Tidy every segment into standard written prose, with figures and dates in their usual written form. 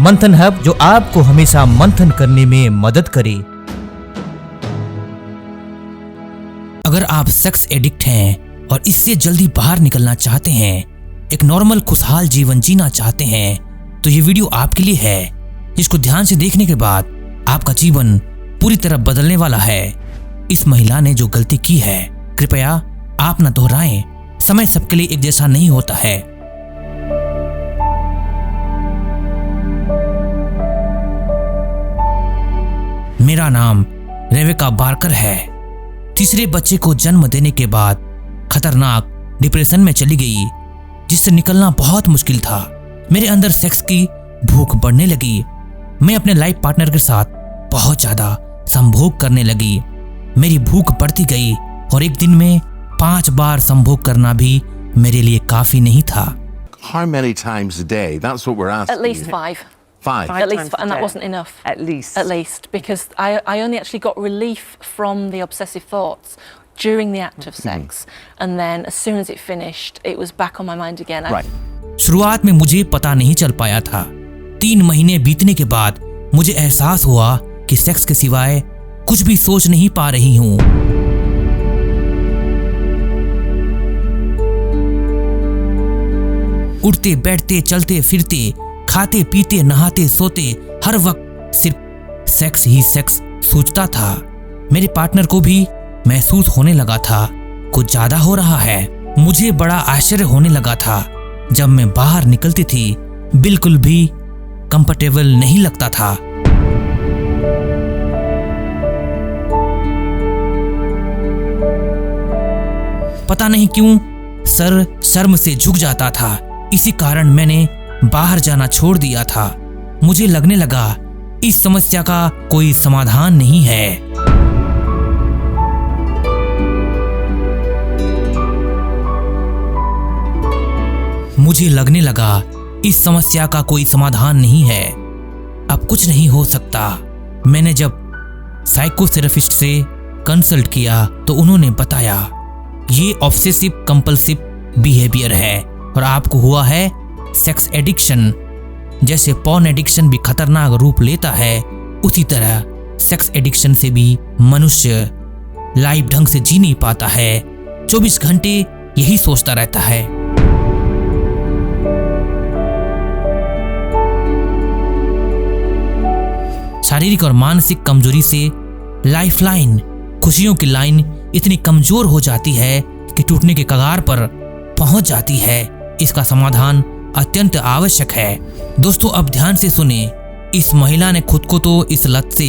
मंथन हब, जो आपको हमेशा मंथन करने में मदद करे। अगर आप सेक्स एडिक्ट हैं और इससे जल्दी बाहर निकलना चाहते हैं, एक नॉर्मल खुशहाल जीवन जीना चाहते हैं, तो ये वीडियो आपके लिए है, जिसको ध्यान से देखने के बाद आपका जीवन पूरी तरह बदलने वाला है। इस महिला ने जो गलती की है, कृपया आप न दोहराएं। समय सबके लिए एक जैसा नहीं होता है। मेरा नाम रेवेका बार्कर है। तीसरे बच्चे को जन्म देने के बाद खतरनाक डिप्रेशन में चली गई, जिससे निकलना बहुत मुश्किल था। मेरे अंदर सेक्स की भूख बढ़ने लगी। मैं अपने लाइफ पार्टनर के साथ बहुत ज्यादा संभोग करने लगी। मेरी भूख बढ़ती गई और एक दिन में 5 बार संभोग करना भी मेरे लिए काफी नहीं था। How many times a day? That's what we're asking. At least 5. 5. At least, and that wasn't enough. At least. Because I only actually got relief from the obsessive thoughts during the act of sex, and then as soon as it finished, it was back on my mind again. Right. शुरुआत में मुझे पता नहीं चल पाया था। 3 महीने बीतने के बाद मुझे एहसास हुआ कि सेक्स के सिवाय कुछ भी सोच नहीं पा रही हूँ। उठते बैठते चलते फिरते खाते पीते नहाते सोते हर वक्त सिर्फ सेक्स ही सेक्स सोचता था। मेरे पार्टनर को भी महसूस होने लगा था कुछ ज्यादा हो रहा है। मुझे बड़ा आश्चर्य होने लगा था जब मैं बाहर निकलती थी, बिल्कुल भी कंफर्टेबल नहीं लगता था। पता नहीं क्यों सर शर्म से झुक जाता था। इसी कारण मैंने बाहर जाना छोड़ दिया था। मुझे लगने लगा इस समस्या का कोई समाधान नहीं है। मुझे लगने लगा इस समस्या का कोई समाधान नहीं है, अब कुछ नहीं हो सकता। मैंने जब साइकोथेरेपिस्ट से कंसल्ट किया तो उन्होंने बताया ये ऑब्सेसिव कंपल्सिव बिहेवियर है और आपको हुआ है सेक्स एडिक्शन। जैसे पॉर्न एडिक्शन भी खतरनाक रूप लेता है, उसी तरह सेक्स एडिक्शन से भी मनुष्य लाइफ ढंग से जी नहीं पाता है। 24 घंटे यही सोचता रहता है। शारीरिक और मानसिक कमजोरी से लाइफलाइन, खुशियों की लाइन इतनी कमजोर हो जाती है कि टूटने के कगार पर पहुंच जाती है। इसका समाधान अत्यंत आवश्यक है। दोस्तों, अब ध्यान से सुने। इस महिला ने खुद को तो इस लत से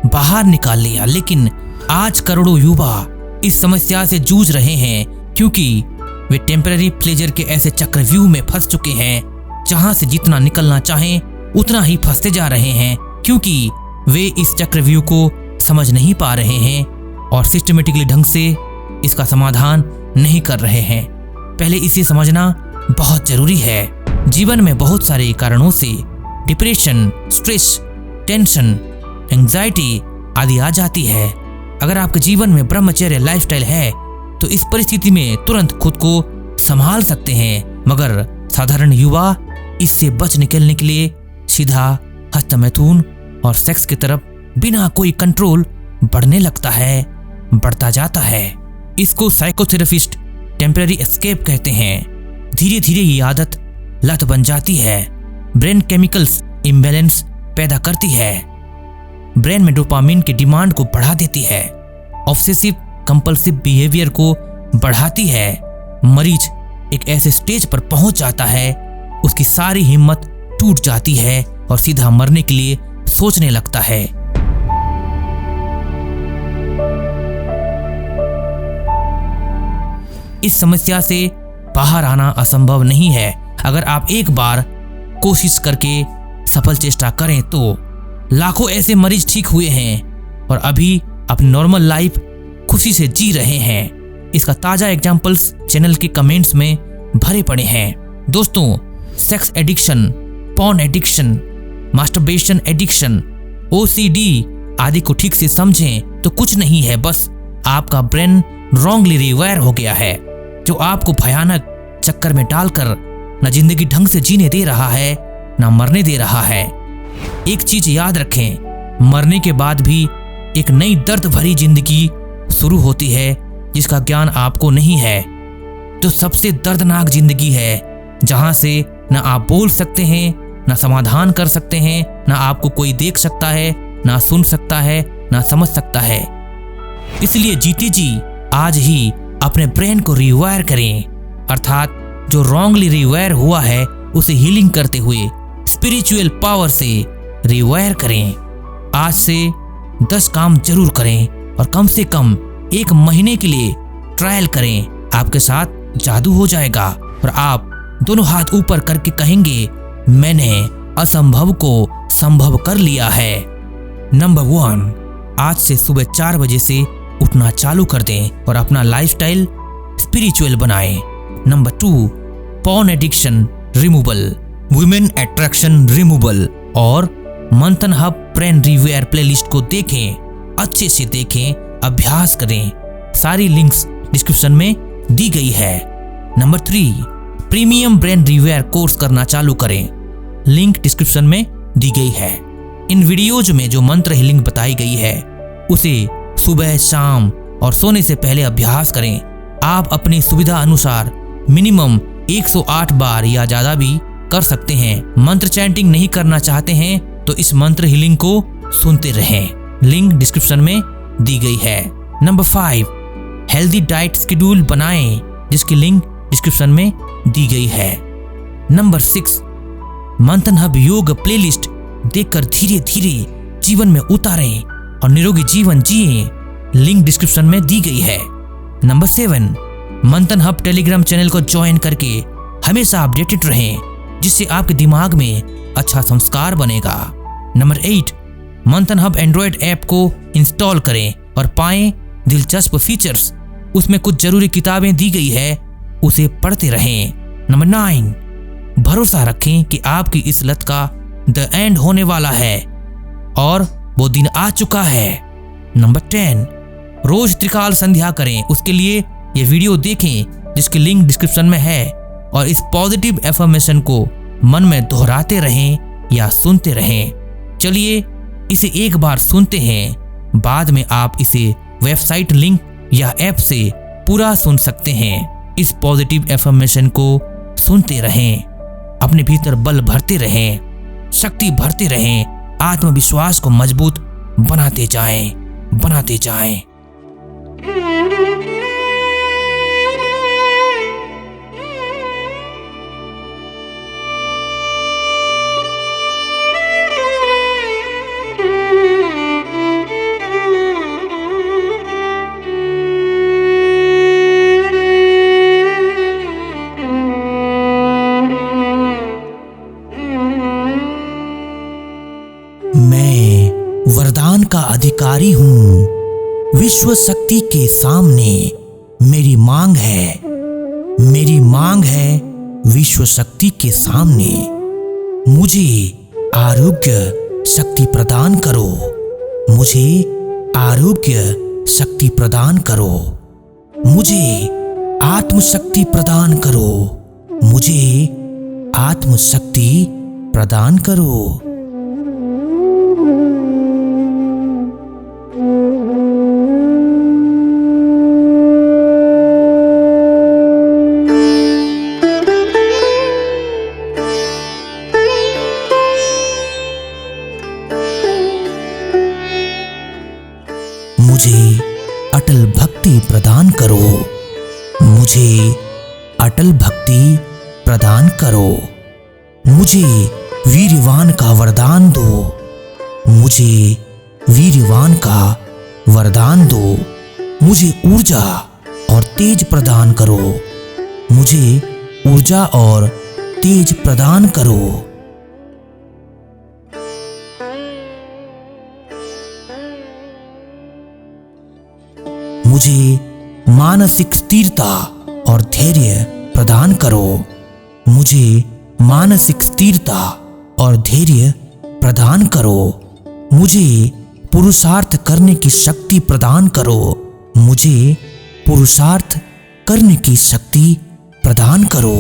बाहर निकाल लिया, लेकिन आज करोड़ों युवा इस समस्या से जूझ रहे हैं, क्योंकि वे टेम्पररी प्लेजर के ऐसे चक्रव्यूह में फंस चुके हैं जहां से जितना निकलना चाहें उतना ही फंसते जा रहे हैं, क्योंकि वे इस चक्रव्यूह को समझ नहीं पा रहे हैं और सिस्टमेटिकली ढंग से इसका समाधान नहीं कर रहे हैं। पहले इसे समझना बहुत जरूरी है। जीवन में बहुत सारे कारणों से डिप्रेशन, स्ट्रेस, टेंशन, एंजाइटी आदि आ जाती है। अगर आपके जीवन में ब्रह्मचर्य लाइफस्टाइल है तो इस परिस्थिति में तुरंत खुद को संभाल सकते हैं, मगर साधारण युवा इससे बच निकलने के लिए सीधा हस्तमैथुन और सेक्स की तरफ बिना कोई कंट्रोल बढ़ने लगता है, बढ़ता जाता है। इसको साइकोथेरेपिस्ट टेम्पररी एस्केप कहते हैं। धीरे धीरे ये आदत लत बन जाती है। ब्रेन केमिकल्स इम्बैलेंस पैदा करती है, ब्रेन में डोपामिन की डिमांड को बढ़ा देती है, ऑब्सेसिव कंपल्सिव बिहेवियर को बढ़ाती है। मरीज एक ऐसे स्टेज पर पहुंच जाता है, उसकी सारी हिम्मत टूट जाती है और सीधा मरने के लिए सोचने लगता है। इस समस्या से बाहर आना असंभव नहीं है। अगर आप एक बार कोशिश करके सफल चेष्टा करें तो लाखों ऐसे मरीज ठीक हुए हैं और अभी अपनी नॉर्मल लाइफ खुशी से जी रहे हैं। इसका ताजा एग्जांपल्स चैनल के कमेंट्स में भरे पड़े हैं। दोस्तों, sex addiction, porn addiction, masturbation addiction, OCD आदि को ठीक से समझें तो कुछ नहीं है, बस आपका ब्रेन रॉन्गली रिवायर हो गया है, जो आपको भयानक चक्कर में डालकर न जिंदगी ढंग से जीने दे रहा है, न मरने दे रहा है। एक चीज याद रखें, मरने के बाद भी एक नई दर्द भरी जिंदगी शुरू होती है जिसका ज्ञान आपको नहीं है। जो सबसे दर्दनाक जिंदगी है, जहां से न आप बोल सकते हैं, न समाधान कर सकते हैं, न आपको कोई देख सकता है, न सुन सकता है, न समझ सकता है। इसलिए जीते जी आज ही अपने ब्रेन को रिवायर करें, अर्थात जो रॉन्गली रिवायर हुआ है उसे हीलिंग करते हुए स्पिरिचुअल पावर से रिवायर करें। आज से 10 काम जरूर करें और कम से कम 1 महीने के लिए ट्रायल करें। आपके साथ जादू हो जाएगा और आप दोनों हाथ ऊपर करके कहेंगे, मैंने असंभव को संभव कर लिया है। नंबर 1, आज से सुबह 4 बजे से उठना चालू कर दें और अपना लाइफस्टाइल स्पिरिचुअल बनाएं। Number 2, porn addiction removal, women attraction removal और मंथन हब ब्रेन रिवेयर प्लेलिस्ट को देखें, अच्छे से देखें, अभ्यास करें। सारी लिंक्स डिस्क्रिप्शन में दी गई है। नंबर 3, प्रीमियम ब्रेन रिवेयर कोर्स करना चालू करें, लिंक डिस्क्रिप्शन में दी गई है। इन वीडियोज में जो मंत्र हीलिंग बताई गई है उसे सुबह, शाम और सोने से पहले अभ्यास करें। आप अपनी सुविधा अनुसार मिनिमम 108 बार या ज्यादा भी कर सकते हैं। मंत्र चैंटिंग नहीं करना चाहते हैं तो इस मंत्र हीलिंग को सुनते रहें, लिंक डिस्क्रिप्शन में दी गई है। नंबर 5, हेल्दी डाइट शेड्यूल बनाएं, जिसकी लिंक डिस्क्रिप्शन में दी गई है। नंबर 6, मंथन हब योग प्लेलिस्ट देखकर धीरे धीरे जीवन में उतारें और निरोगी जीवन जिएं, लिंक डिस्क्रिप्शन में दी गई है। नंबर 7, मंथन हब टेलीग्राम चैनल को ज्वाइन करके हमेशा अपडेटेड रहें, जिससे आपके दिमाग में अच्छा संस्कार बनेगा। नंबर 8, मंथन हब एंड्रॉयड ऐप को इंस्टॉल करें और पाएं दिलचस्प फीचर्स। उसमें कुछ जरूरी किताबें दी गई है, उसे पढ़ते रहें। नंबर 9, भरोसा रखें कि आपकी इस लत का द एंड होने वाला है और वो दिन आ चुका है। नंबर 10, रोज त्रिकाल संध्या करें, उसके लिए ये वीडियो देखें जिसकी लिंक डिस्क्रिप्शन में है और इस पॉजिटिव एफर्मेशन को मन में दोहराते रहें या सुनते रहें। चलिए इसे एक बार सुनते हैं, बाद में आप इसे वेबसाइट लिंक या ऐप से पूरा सुन सकते हैं। इस पॉजिटिव एफर्मेशन को सुनते रहें, अपने भीतर बल भरते रहें, शक्ति भरते रहें, आत्मविश्वास को मजबूत बनाते जाएं, बनाते जाएं। मैं वरदान का अधिकारी हूँ। विश्व शक्ति के सामने मेरी मांग है, मेरी मांग है विश्व शक्ति के सामने। मुझे आरोग्य शक्ति प्रदान करो, मुझे आरोग्य शक्ति प्रदान करो, मुझे आत्मशक्ति प्रदान करो, मुझे आत्मशक्ति प्रदान करो। मुझे अटल भक्ति प्रदान करो, मुझे अटल भक्ति प्रदान करो, मुझे वीर्यवान का वरदान दो, मुझे वीर्यवान का वरदान दो, मुझे ऊर्जा और तेज प्रदान करो, मुझे ऊर्जा और तेज प्रदान करो। मुझे मानसिक स्थिरता और धैर्य प्रदान करो, मुझे मानसिक स्थिरता और धैर्य प्रदान करो, मुझे पुरुषार्थ करने की शक्ति प्रदान करो, मुझे पुरुषार्थ करने की शक्ति प्रदान करो।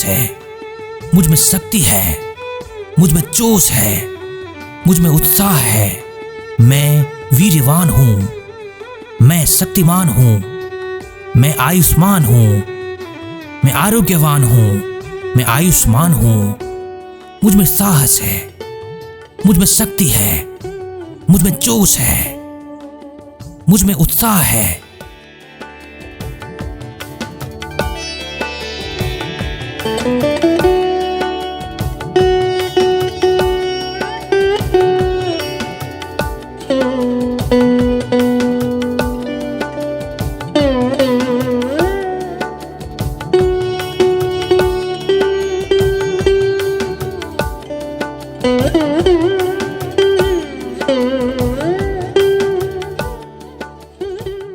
है, मुझ में शक्ति है, मुझ में जोश है, मुझ में उत्साह है। मैं वीर्यवान हूँ, मैं शक्तिमान हूँ, मैं आयुष्मान हूँ, मैं आरोग्यवान हूँ, मैं आयुष्मान हूँ। मुझ में साहस है, मुझ में शक्ति है, मुझ में जोश है, मुझ में उत्साह है।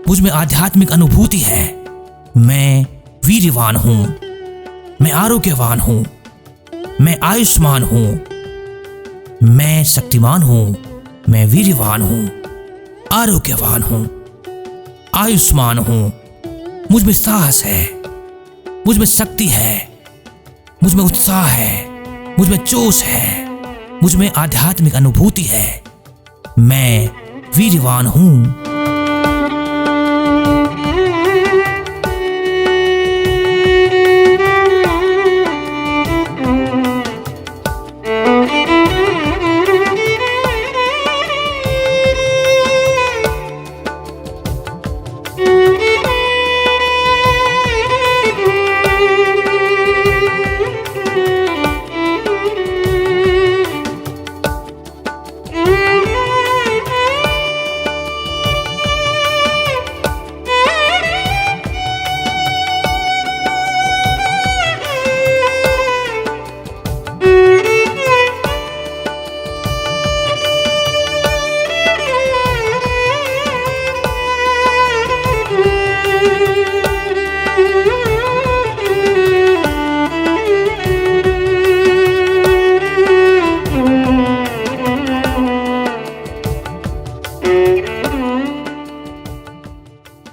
मुझ में आध्यात्मिक अनुभूति है। मैं वीर्यवान हूँ, मैं आरोग्यवान हूँ, मैं आयुष्मान हूँ, मैं शक्तिमान हूँ, मैं वीर्यवान हूँ, आरोग्यवान हूँ, आयुष्मान हूँ। मुझ में साहस है, मुझ में शक्ति है, मुझ में उत्साह है, मुझ में जोश है, मुझ में आध्यात्मिक अनुभूति है। मैं वीर्यवान हूँ।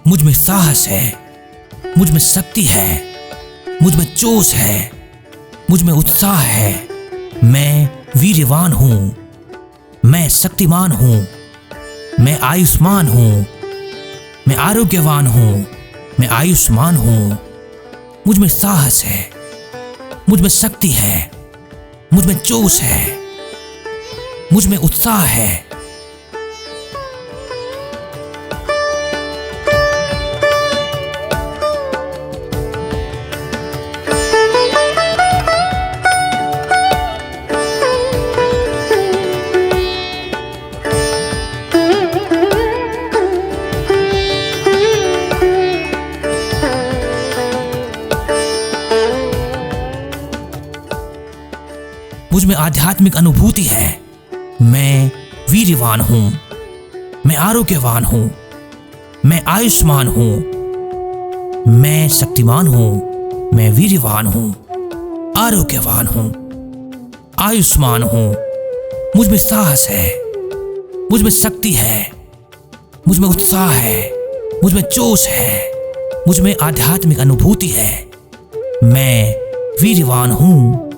मुझ में साहस है, मुझ में शक्ति है, मुझ में जोश है, मुझ में उत्साह है। मैं वीर्यवान हूँ, मैं शक्तिमान हूँ, मैं आयुष्मान हूँ, मैं आरोग्यवान हूँ, मैं आयुष्मान हूँ। मुझ में साहस है, मुझ में शक्ति है, मुझ में जोश है, मुझ में उत्साह है। मुझ में आध्यात्मिक अनुभूति है। मैं वीर्यवान हूँ, मैं आरोग्यवान हूँ, मैं आयुष्मान हूँ, मैं शक्तिमान हूँ, मैं वीर्यवान हूँ, आरोग्यवान हूँ, आयुष्मान हूँ। मुझ में साहस है, मुझ में शक्ति है, मुझ में उत्साह है, मुझ में जोश है, मुझ में आध्यात्मिक अनुभूति है। मैं वीर्यवान हूँ।